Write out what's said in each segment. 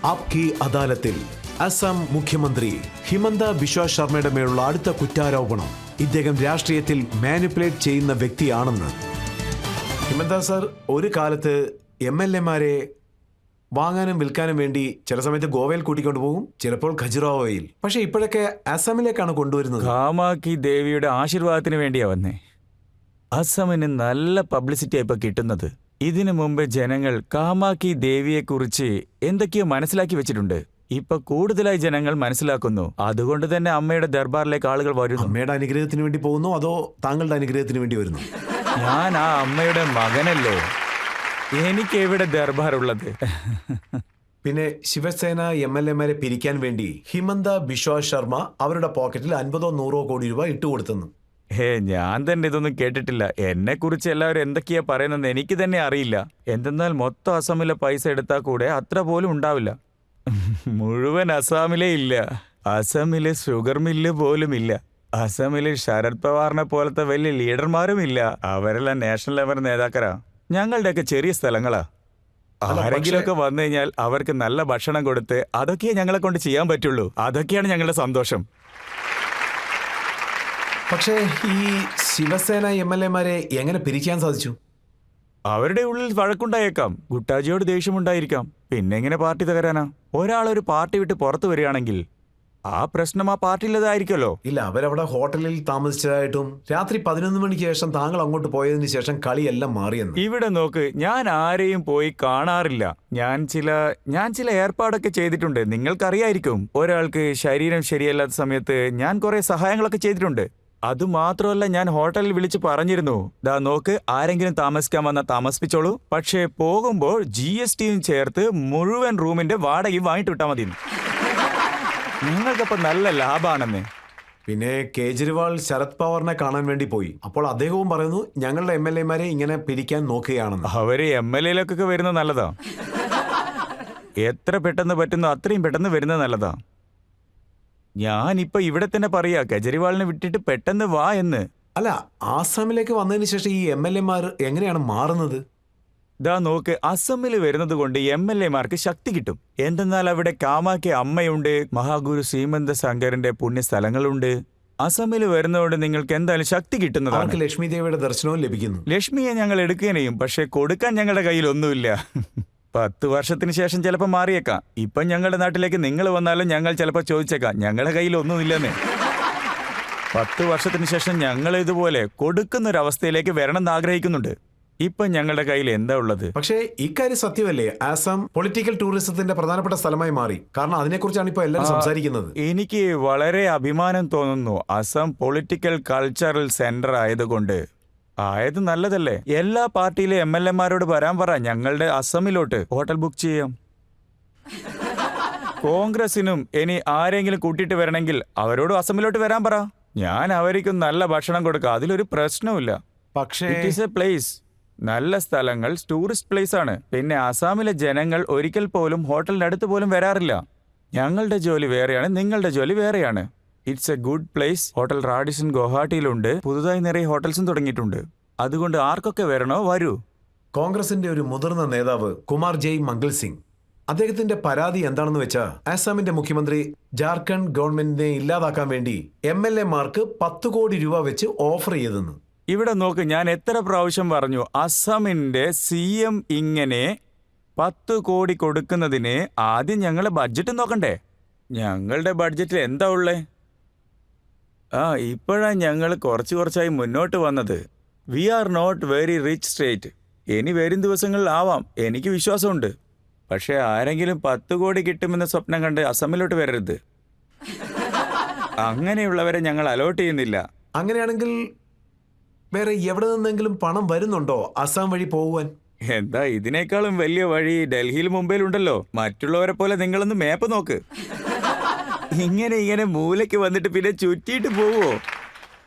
App കി അദാലത്തിൽ അസം മുഖ്യമന്ത്രി ഹിമന്ത ബിശ്വ ശർമ്മയുടെ മേലുള്ള അടുത്ത കുറ്റാരോപണം ഇദ്ദേഹം രാഷ്ട്രീയത്തിൽ മാനിപ്പുലേറ്റ് ചെയ്യുന്ന വ്യക്തിയാണെന്ന്. ഹിമന്ത സർ ഒരു കാലത്ത് MLA-മാരെ വാങ്ങാനും വിൽക്കാനും വേണ്ടി ചില സമയത്ത് ഗോവയിൽ കൂട്ടിക്കൊണ്ടു പോകും, ചിലപ്പോൾ ഖജുറാവോയിൽ. പക്ഷെ ഇപ്പോഴൊക്കെ അസമിലേക്കാണ് കൊണ്ടുവരുന്നത്. കാമാക്കി ദേവിയുടെ ആശീർവാദത്തിന് വേണ്ടിയാ വന്നേ. അസമിന് നല്ല പബ്ലിസിറ്റി ഇപ്പൊ കിട്ടുന്നത്. ഇതിനു മുമ്പ് ജനങ്ങൾ കാമാക്കി ദേവിയെക്കുറിച്ച് എന്തൊക്കെയോ മനസ്സിലാക്കി വെച്ചിട്ടുണ്ട്. ഇപ്പൊ കൂടുതലായി ജനങ്ങൾ മനസ്സിലാക്കുന്നു. അതുകൊണ്ട് തന്നെ അമ്മയുടെ ദർബാറിലേക്ക് ആളുകൾ വരുന്നു. അമ്മയുടെ അനുഗ്രഹത്തിന് വേണ്ടി പോകുന്നു അതോ താങ്കളുടെ അനുഗ്രഹത്തിന് വേണ്ടി വരുന്നു? ഞാൻ ആ അമ്മയുടെ മകനല്ലേ, എനിക്ക് എവിടെ ദർബാറുള്ളത്? പിന്നെ ശിവസേന MLA-മാരെ പിരിക്കാൻ വേണ്ടി ഹിമന്ത ബിശ്വ ശർമ്മ അവരുടെ പോക്കറ്റിൽ 50-100 കോടി രൂപ ഇട്ടുകൊടുത്തെന്ന്. ഞാൻ തന്നെ ഇതൊന്നും കേട്ടിട്ടില്ല. എന്നെ കുറിച്ച് എല്ലാവരും എന്തൊക്കെയാ പറയുന്നത് എനിക്ക് തന്നെ അറിയില്ല. എന്തെന്നാൽ മൊത്തം അസമിലെ പൈസ എടുത്താൽ കൂടെ അത്ര പോലും ഉണ്ടാവില്ല. മുഴുവൻ അസാമിലേ ഇല്ല. അസമിലെ ഷുഗർ മില്ല് പോലും ഇല്ല. അസമിലെ ശരത് പവാറിനെ പോലത്തെ വലിയ ലീഡർമാരും ഇല്ല. അവരെല്ലാം നാഷണൽ ലെവൽ നേതാക്കരാ. ഞങ്ങളുടെയൊക്കെ ചെറിയ സ്ഥലങ്ങളാ. ആരെങ്കിലുമൊക്കെ വന്നു കഴിഞ്ഞാൽ അവർക്ക് നല്ല ഭക്ഷണം കൊടുത്ത് അതൊക്കെയേ ഞങ്ങളെ കൊണ്ട് ചെയ്യാൻ പറ്റുള്ളൂ. അതൊക്കെയാണ് ഞങ്ങളുടെ സന്തോഷം. പക്ഷേ ഈ ശിവസേന MLA-മാരെ എങ്ങനെ പിരിക്കാൻ സാധിച്ചു? അവരുടെ ഉള്ളിൽ വഴക്കുണ്ടായേക്കാം, ഗുട്ടാജിയോട് ദേഷ്യമുണ്ടായിരിക്കാം. പിന്നെ എങ്ങനെ പാർട്ടി തകരാനാ? ഒരാളൊരു പാർട്ടി വിട്ട് പുറത്തു വരികയാണെങ്കിൽ ആ പ്രശ്നം ആ പാർട്ടിയിലേതായിരിക്കുമല്ലോ. ഇല്ല, അവരവിടെ ഹോട്ടലിൽ താമസിച്ചതായിട്ടും രാത്രി 11 മണിക്ക് ശേഷം താങ്കൾ അങ്ങോട്ട് പോയതിനു ശേഷം കളിയെല്ലാം മാറിയെന്ന്. ഇവിടെ നോക്ക്, ഞാൻ ആരെയും പോയി കാണാറില്ല. ഞാൻ ചില ഏർപ്പാടൊക്കെ ചെയ്തിട്ടുണ്ട്. നിങ്ങൾക്കറിയായിരിക്കും. ഒരാൾക്ക് ശരീരം ശരിയല്ലാത്ത സമയത്ത് ഞാൻ കുറെ സഹായങ്ങളൊക്കെ ചെയ്തിട്ടുണ്ട്. അതുമാത്രമല്ല, ഞാൻ ഹോട്ടലിൽ വിളിച്ച് പറഞ്ഞിരുന്നു, ദാ നോക്ക്, ആരെങ്കിലും താമസിക്കാൻ വന്നാൽ താമസിപ്പിച്ചോളൂ, പക്ഷേ പോകുമ്പോൾ GSTയും ചേർത്ത് മുഴുവൻ റൂമിന്റെ വാടകയും വാങ്ങിട്ട് വിട്ടാൽ മതി. നിങ്ങൾക്കപ്പോ നല്ല ലാഭാണെന്ന്. പിന്നെ കേജ്രിവാൾ ശരത് പവാറിനെ കാണാൻ വേണ്ടി പോയി. അപ്പോൾ അദ്ദേഹവും പറയുന്നു ഞങ്ങളുടെ MLA-മാരെ ഇങ്ങനെ പിരിക്കാൻ നോക്കുകയാണെന്ന്. അവര് MLA-ലേക്കൊക്കെ വരുന്നത് നല്ലതാ. എത്ര പെട്ടെന്ന് പറ്റുന്നോ അത്രയും പെട്ടെന്ന് വരുന്നത് നല്ലതാ. ഞാനിപ്പോ ഇവിടെ തന്നെ പറയാ, കേജ്രിവാളിനെ വിട്ടിട്ട് പെട്ടെന്ന് വാ എന്ന്. അല്ല, ആസാമിലേക്ക് വന്നതിന് ശേഷം ഈ MLA-മാർ എങ്ങനെയാണ് മാറുന്നത്? ദാ നോക്ക്, അസമിൽ വരുന്നത് കൊണ്ട് MLA-മാർക്ക് ശക്തി കിട്ടും. എന്തെന്നാൽ അവിടെ കാമാക്കി അമ്മയുണ്ട്, മഹാഗുരു ശ്രീമന്ത ശങ്കരന്റെ പുണ്യസ്ഥലങ്ങളുണ്ട്. അസമിൽ വരുന്നതുകൊണ്ട് നിങ്ങൾക്ക് എന്തായാലും ശക്തി കിട്ടുന്നതാണ്. ലക്ഷ്മി ദേവിയുടെ ദർശനവും ലഭിക്കുന്നു. ലക്ഷ്മിയെ ഞങ്ങൾ എടുക്കുകയും ചെയ്യും, പക്ഷെ കൊടുക്കാൻ ഞങ്ങളുടെ കയ്യിൽ ഒന്നുമില്ല. 10 വർഷത്തിന് ശേഷം ചിലപ്പോൾ മാറിയേക്കാം. ഇപ്പം ഞങ്ങളുടെ നാട്ടിലേക്ക് നിങ്ങൾ വന്നാലും ഞങ്ങൾ ചിലപ്പോൾ ചോദിച്ചേക്കാം, ഞങ്ങളുടെ കയ്യിൽ ഒന്നുമില്ലെന്നേ. 10 വർഷത്തിന് ശേഷം ഞങ്ങൾ ഇതുപോലെ കൊടുക്കുന്നൊരവസ്ഥയിലേക്ക് വരണമെന്ന് ആഗ്രഹിക്കുന്നുണ്ട്. ഇപ്പം ഞങ്ങളുടെ കയ്യിൽ എന്താ ഉള്ളത്? പക്ഷേ ഇക്കാര്യം സത്യമല്ലേ? ആസാം പൊളിറ്റിക്കൽ ടൂറിസത്തിന്റെ പ്രധാനപ്പെട്ട സ്ഥലമായി മാറി. കാരണം അതിനെക്കുറിച്ചാണ് ഇപ്പോൾ എല്ലാവരും സംസാരിക്കുന്നത്. എനിക്ക് വളരെ അഭിമാനം തോന്നുന്നു. അസം പൊളിറ്റിക്കൽ കൾച്ചറൽ സെന്റർ ആയതുകൊണ്ട്. ആയത് നല്ലതല്ലേ? എല്ലാ പാർട്ടിയിലെ MLA-മാരോട് വരാൻ പറ, ഞങ്ങളുടെ അസമിലോട്ട് ഹോട്ടൽ ബുക്ക് ചെയ്യാം. കോൺഗ്രസിനും ഇനി ആരെങ്കിലും കൂട്ടിയിട്ട് വരണമെങ്കിൽ അവരോട് അസമിലോട്ട് വരാൻ പറ. ഞാൻ അവർക്കും നല്ല ഭക്ഷണം കൊടുക്കാം, അതിലൊരു പ്രശ്നവുമില്ല. പക്ഷേ ഇറ്റ് ഈസ് എ പ്ലേസ്. നല്ല സ്ഥലങ്ങൾ ടൂറിസ്റ്റ് പ്ലേസ് ആണ്. പിന്നെ അസാമിലെ ജനങ്ങൾ ഒരിക്കൽ പോലും ഹോട്ടലിന്റെ അടുത്ത് പോലും വരാറില്ല. ഞങ്ങളുടെ ജോലി വേറെയാണ്, നിങ്ങളുടെ ജോലി വേറെയാണ്. It's a good place. Hotel Radisson ഗുവാഹട്ടിയിലുണ്ട്. പുതുതായി നിറയെ ഹോട്ടൽസും തുടങ്ങിയിട്ടുണ്ട്. അതുകൊണ്ട് ആർക്കൊക്കെ വരണോ വരൂ. കോൺഗ്രസിന്റെ ഒരു മുതിർന്ന നേതാവ് കുമാർ ജയ് മംഗൾ സിംഗ്, അദ്ദേഹത്തിന്റെ പരാതി എന്താണെന്ന് വെച്ചാൽ ആസാമിന്റെ മുഖ്യമന്ത്രി ജാർഖണ്ഡ് ഗവൺമെന്റിനെ ഇല്ലാതാക്കാൻ വേണ്ടി MLA-മാർക്ക് 10 കോടി രൂപ വെച്ച് ഓഫർ ചെയ്തെന്ന്. ഇവിടെ നോക്ക്, ഞാൻ എത്ര പ്രാവശ്യം പറഞ്ഞു, അസമിന്റെ CM ഇങ്ങനെ 10 കോടി കൊടുക്കുന്നതിന് ആദ്യം ഞങ്ങളെ ബഡ്ജറ്റ് നോക്കണ്ടേ? ഞങ്ങളുടെ ബഡ്ജറ്റിൽ എന്താ ഉള്ളേ? ഇപ്പോഴാണ് ഞങ്ങൾ കുറച്ചായി മുന്നോട്ട് വന്നത്. We are not very rich state. ഇനി വരും ദിവസങ്ങളിൽ ആവാം, എനിക്ക് വിശ്വാസമുണ്ട്. പക്ഷേ ആരെങ്കിലും 10 കോടി കിട്ടുമെന്ന സ്വപ്നം കണ്ട് അസമിലോട്ട് വരരുത്. അങ്ങനെയുള്ളവരെ ഞങ്ങൾ അലോട്ട് ചെയ്യുന്നില്ല. അങ്ങനെയാണെങ്കിൽ വേറെ എവിടെ നിന്നെങ്കിലും പണം വരുന്നുണ്ടോ അസം വഴി പോകുവാൻ? എന്താ, ഇതിനേക്കാളും വലിയ വഴി ഡൽഹിയിൽ മുംബൈയിലുണ്ടല്ലോ. മറ്റുള്ളവരെ പോലെ നിങ്ങളൊന്ന് മാപ്പ് നോക്ക്. ഇങ്ങനെ മൂലയ്ക്ക് വന്നിട്ട് പിന്നെ ചുറ്റിയിട്ട് പോവോ?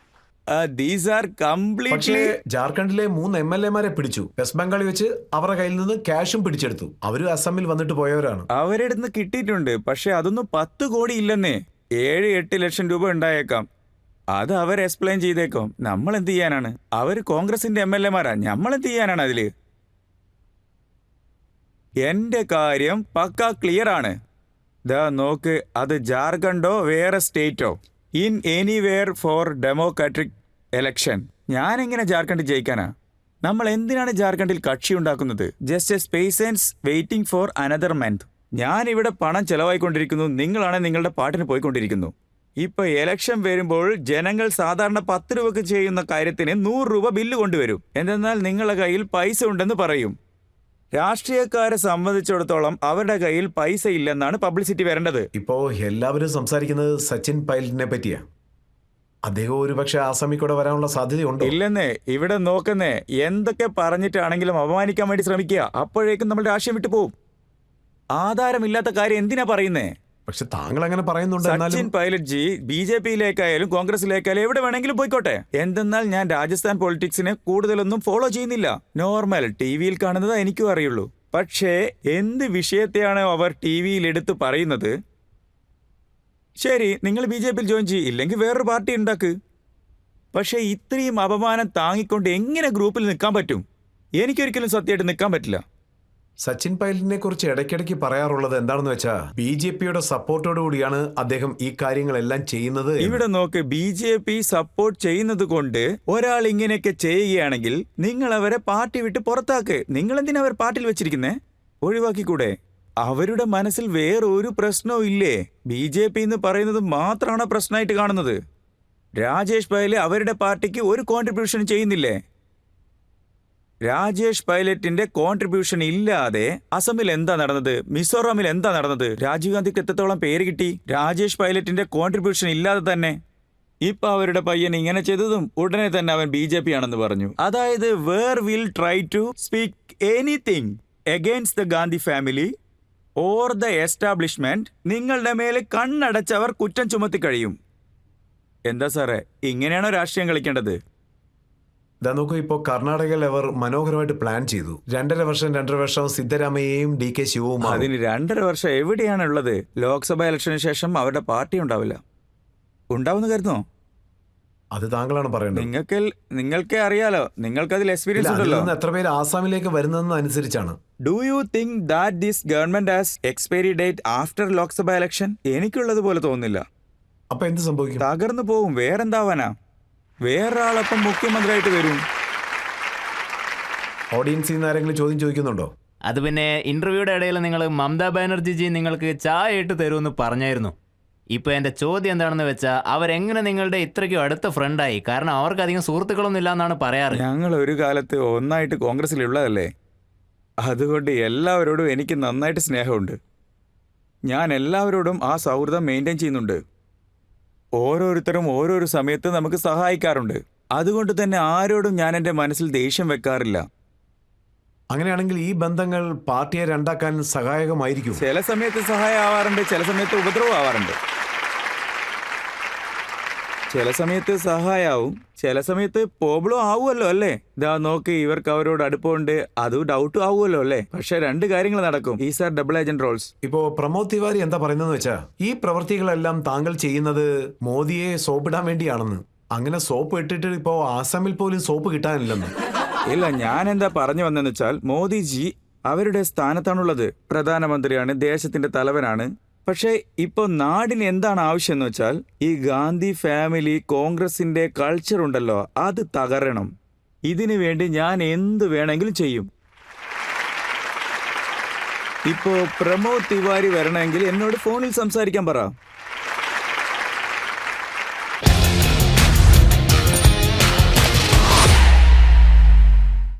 These are completely. ജാർഖണ്ഡിലെ 3 MLA-മാരെ പിടിച്ചു. വെസ്റ്റ് ബംഗാളിൽ വെച്ച് അവരുടെ കയ്യിൽ നിന്ന് ക്യാഷും പിടിച്ചെടുത്തു. അവര് അസമിൽ വന്നിട്ട് പോയവരാണ്. അവരുടെ അടുത്ത് കിട്ടിയിട്ടുണ്ട്, പക്ഷെ അതൊന്നും 10 കോടി ഇല്ലെന്നേ. 7-8 ലക്ഷം രൂപ ഉണ്ടായേക്കാം. അത് അവർ എക്സ്പ്ലെയിൻ ചെയ്തേക്കും. നമ്മൾ എന്ത് ചെയ്യാനാണ്? അവർ കോൺഗ്രസിന്റെ MLA-മാരാ. നമ്മൾ എന്ത് ചെയ്യാനാണ് അതില്? എന്റെ കാര്യം പക്കാ ക്ലിയർ ആണ്. ദാ നോക്ക്, അത് ജാർഖണ്ഡോ വേറെ സ്റ്റേറ്റോ, in anywhere for democratic election. ഞാനെങ്ങനെ ജാർഖണ്ഡ് ജയിക്കാനാ? നമ്മൾ എന്തിനാണ് ജാർഖണ്ഡിൽ കക്ഷി ഉണ്ടാക്കുന്നത്? ജസ്റ്റ് എ സ്പേസൻസ് വെയിറ്റിംഗ് ഫോർ അനദർ മന്ത്. ഞാനിവിടെ പണം ചെലവായിക്കൊണ്ടിരിക്കുന്നു, നിങ്ങളാണ് നിങ്ങളുടെ പാട്ടിന് പോയിക്കൊണ്ടിരിക്കുന്നു. ഇപ്പൊ എലക്ഷൻ വരുമ്പോൾ ജനങ്ങൾ സാധാരണ 10 രൂപക്ക് ചെയ്യുന്ന കാര്യത്തിന് 100 രൂപ ബില്ല് കൊണ്ടുവരും. എന്തെന്നാൽ നിങ്ങളുടെ കയ്യിൽ പൈസ ഉണ്ടെന്ന് പറയും. രാഷ്ട്രീയക്കാരെ സംബന്ധിച്ചിടത്തോളം അവരുടെ കയ്യിൽ പൈസ ഇല്ലെന്നാണ് പബ്ലിസിറ്റി വരേണ്ടത്. ഇപ്പോ എല്ലാവരും സംസാരിക്കുന്നത് സച്ചിൻ പൈലറ്റിനെ പറ്റിയാ. അദ്ദേഹം ഒരുപക്ഷെ ആസാമിൽ കൂടെ വരാനുള്ള സാധ്യതയുണ്ടോ? ഇല്ലെന്നേ, ഇവിടെ നോക്കുന്നേ, എന്തൊക്കെ പറഞ്ഞിട്ടാണെങ്കിലും അപമാനിക്കാൻ വേണ്ടി ശ്രമിക്കുക. അപ്പോഴേക്കും നമ്മൾ രാഷ്ട്രീയം വിട്ടു പോവും. ആധാരമില്ലാത്ത കാര്യം എന്തിനാ പറയുന്നേ? പക്ഷെ താങ്കൾ അങ്ങനെ പറയുന്നുണ്ട്. സച്ചിൻ പൈലറ്റ് ജി BJP-യിലേക്കായാലും കോൺഗ്രസിലേക്കായാലും എവിടെ വേണമെങ്കിലും പോയിക്കോട്ടെ. എന്തെന്നാൽ ഞാൻ രാജസ്ഥാൻ പൊളിറ്റിക്സിനെ കൂടുതലൊന്നും ഫോളോ ചെയ്യുന്നില്ല. നോർമൽ TV-യിൽ കാണുന്നത് എനിക്കും അറിയുള്ളൂ. പക്ഷേ എന്ത് വിഷയത്തെയാണോ അവർ TV-യിൽ എടുത്ത് പറയുന്നത്, ശരി നിങ്ങൾ BJP-യിൽ ജോയിൻ ചെയ്യും, ഇല്ലെങ്കിൽ വേറൊരു പാർട്ടി ഉണ്ടാക്ക്. പക്ഷേ ഇത്രയും അപമാനം താങ്ങിക്കൊണ്ട് എങ്ങനെ ഗ്രൂപ്പിൽ നിൽക്കാൻ പറ്റും? എനിക്കൊരിക്കലും സത്യമായിട്ട് നിൽക്കാൻ പറ്റില്ല. സച്ചിൻ പൈലറ്റിനെ കുറിച്ച് ഇടയ്ക്കിടയ്ക്ക് പറയാറുള്ളത് എന്താണെന്ന് വെച്ചാൽ BJP-യുടെ സപ്പോർട്ടോടുകൂടിയാണ് അദ്ദേഹം ഈ കാര്യങ്ങളെല്ലാം ചെയ്യുന്നത്. ഇവിടെ നോക്ക്, BJP സപ്പോർട്ട് ചെയ്യുന്നത് കൊണ്ട് ഒരാൾ ഇങ്ങനെയൊക്കെ ചെയ്യുകയാണെങ്കിൽ നിങ്ങൾ അവരെ പാർട്ടി വിട്ട് പുറത്താക്ക്. നിങ്ങൾ എന്തിനാ അവർ പാർട്ടിയിൽ വെച്ചിരിക്കുന്നേ? ഒഴിവാക്കിക്കൂടെ? അവരുടെ മനസ്സിൽ വേറൊരു പ്രശ്നവും ഇല്ലേ? BJP എന്ന് പറയുന്നത് മാത്രമാണ് പ്രശ്നമായിട്ട് കാണുന്നത്. രാജേഷ് പൈലറ്റ് അവരുടെ പാർട്ടിക്ക് ഒരു കോൺട്രിബ്യൂഷൻ ചെയ്യുന്നില്ലേ? രാജേഷ് പൈലറ്റിന്റെ കോൺട്രിബ്യൂഷൻ ഇല്ലാതെ അസമിൽ എന്താ നടന്നത്? മിസോറാമിൽ എന്താ നടന്നത്? രാജീവ് ഗാന്ധിക്ക് എത്രത്തോളം പേര് കിട്ടി? രാജേഷ് പൈലറ്റിന്റെ കോൺട്രിബ്യൂഷൻ ഇല്ലാതെ തന്നെ. ഇപ്പൊ അവരുടെ പയ്യൻ ഇങ്ങനെ ചെയ്തതും ഉടനെ തന്നെ അവൻ BJP ആണെന്ന് പറഞ്ഞു. അതായത് where will try to speak anything against the Gandhi family or the establishment, നിങ്ങളുടെ മേലെ കണ്ണടച്ചവർ കുറ്റം ചുമത്തി കഴിയും. എന്താ സാറേ, ഇങ്ങനെയാണോ രാഷ്ട്രീയം കളിക്കേണ്ടത്? ഇതാ നോക്കൂ, ഇപ്പോൾ കർണാടകയിൽ അവർ മനോഹരമായിട്ട് പ്ലാൻ ചെയ്തു. 2.5 വർഷം സിദ്ധരാമയ്യയും DK ശിവവും. അതിന് 2.5 വർഷം എവിടെയാണുള്ളത്? ലോക്സഭാ ഇലക്ഷന് ശേഷം അവരുടെ പാർട്ടി ഉണ്ടാവില്ല. ഉണ്ടാവുന്ന കരുതോ? അത് താങ്കളാണ് പറയേണ്ടത്. നിങ്ങൾക്കേ അറിയാലോ, നിങ്ങൾക്കതിൽ എക്സ്പീരിയൻസ് ഉണ്ടല്ലോ. എത്ര പേര് ആസാമിലേക്ക് വരുന്നതെന്ന് അനുസരിച്ചാണ്. Do you think that this government has expiry date after Lok Sabha election? എനിക്കുള്ളത് പോലെ തോന്നുന്നില്ല. അപ്പൊ എന്ത് സംഭവിക്കും? തകർന്നു പോവും. വേറെന്താവാനാ? വേറൊരാളപ്പം മുഖ്യമന്ത്രിയായിട്ട് വരും. ഓഡിയൻസിൽ നിന്ന് ആരെങ്കിലും ചോദ്യം ചോദിക്കുന്നുണ്ടോ? അത് പിന്നെ ഇന്റർവ്യൂയുടെ ഇടയിൽ നിങ്ങൾ മമതാ ബാനർജി നിങ്ങൾക്ക് ചായ ഇട്ട് തരുമെന്ന് പറഞ്ഞായിരുന്നു. ഇപ്പൊ എന്റെ ചോദ്യം എന്താണെന്ന് വെച്ചാൽ അവരെങ്ങനെ നിങ്ങളുടെ ഇത്രയ്ക്കും അടുത്ത ഫ്രണ്ടായി? കാരണം അവർക്ക് അധികം സുഹൃത്തുക്കളൊന്നും ഇല്ല എന്നാണ് പറയാറ്. ഞങ്ങൾ ഒരു കാലത്ത് ഒന്നായിട്ട് കോൺഗ്രസിലുള്ളതല്ലേ. അതുകൊണ്ട് എല്ലാവരോടും എനിക്ക് നന്നായിട്ട് സ്നേഹമുണ്ട്. ഞാൻ എല്ലാവരോടും ആ സൗഹൃദം മെയിൻറ്റെയിൻ ചെയ്യുന്നുണ്ട്. ഓരോരുത്തരും ഓരോരോ സമയത്ത് നമുക്ക് സഹായിക്കാറുണ്ട്. അതുകൊണ്ട് തന്നെ ആരോടും ഞാൻ എൻ്റെ മനസ്സിൽ ദേഷ്യം വെക്കാറില്ല. അങ്ങനെയാണെങ്കിൽ ഈ ബന്ധങ്ങൾ പാർട്ടിയെ രണ്ടാക്കാൻ സഹായകമായിരിക്കും. ചില സമയത്ത് സഹായം ആവാറുണ്ട്, ചില സമയത്ത് ഉപദ്രവം ആവാറുണ്ട്. ചില സമയത്ത് സഹായാവും, ചില സമയത്ത് പ്രോബ്ലം ആവുമല്ലോ അല്ലേ? ഇതാ നോക്ക്, ഇവർക്ക് അവരോട് അടുപ്പമുണ്ട്, അത് ഡൗട്ടും ആവുമല്ലോ അല്ലേ? പക്ഷെ 2 കാര്യങ്ങൾ നടക്കും. ഈ സാർ ഡബിൾ ഏജന്റ് റോൾസ്. ഇപ്പോ പ്രമോദ് തിവാരി എന്താ പറയുന്നതെന്ന് വെച്ചാ ഈ പ്രവൃത്തികളെല്ലാം താങ്കൾ ചെയ്യുന്നത് മോദിയെ സോപ്പിടാൻ വേണ്ടിയാണെന്ന്. അങ്ങനെ സോപ്പ് ഇട്ടിട്ട് ഇപ്പോ ആസാമിൽ പോലും സോപ്പ് കിട്ടാനില്ലെന്ന്. ഇല്ല, ഞാൻ എന്താ പറഞ്ഞു വന്നെന്ന് വെച്ചാൽ മോദിജി അവരുടെ സ്ഥാനത്താണുള്ളത്. പ്രധാനമന്ത്രിയാണ്, ദേശത്തിന്റെ തലവനാണ്. പക്ഷേ ഇപ്പോൾ നാടിന് എന്താണ് ആവശ്യം എന്ന് വെച്ചാൽ ഈ ഗാന്ധി ഫാമിലി കോൺഗ്രസിന്റെ കൾച്ചർ ഉണ്ടല്ലോ, അത് തകരണം. ഇതിനു വേണ്ടി ഞാൻ എന്ത് വേണമെങ്കിലും ചെയ്യും. ഇപ്പോ പ്രമോദ് തിവാരി വരണമെങ്കിൽ എന്നോട് ഫോണിൽ സംസാരിക്കാൻ പറ.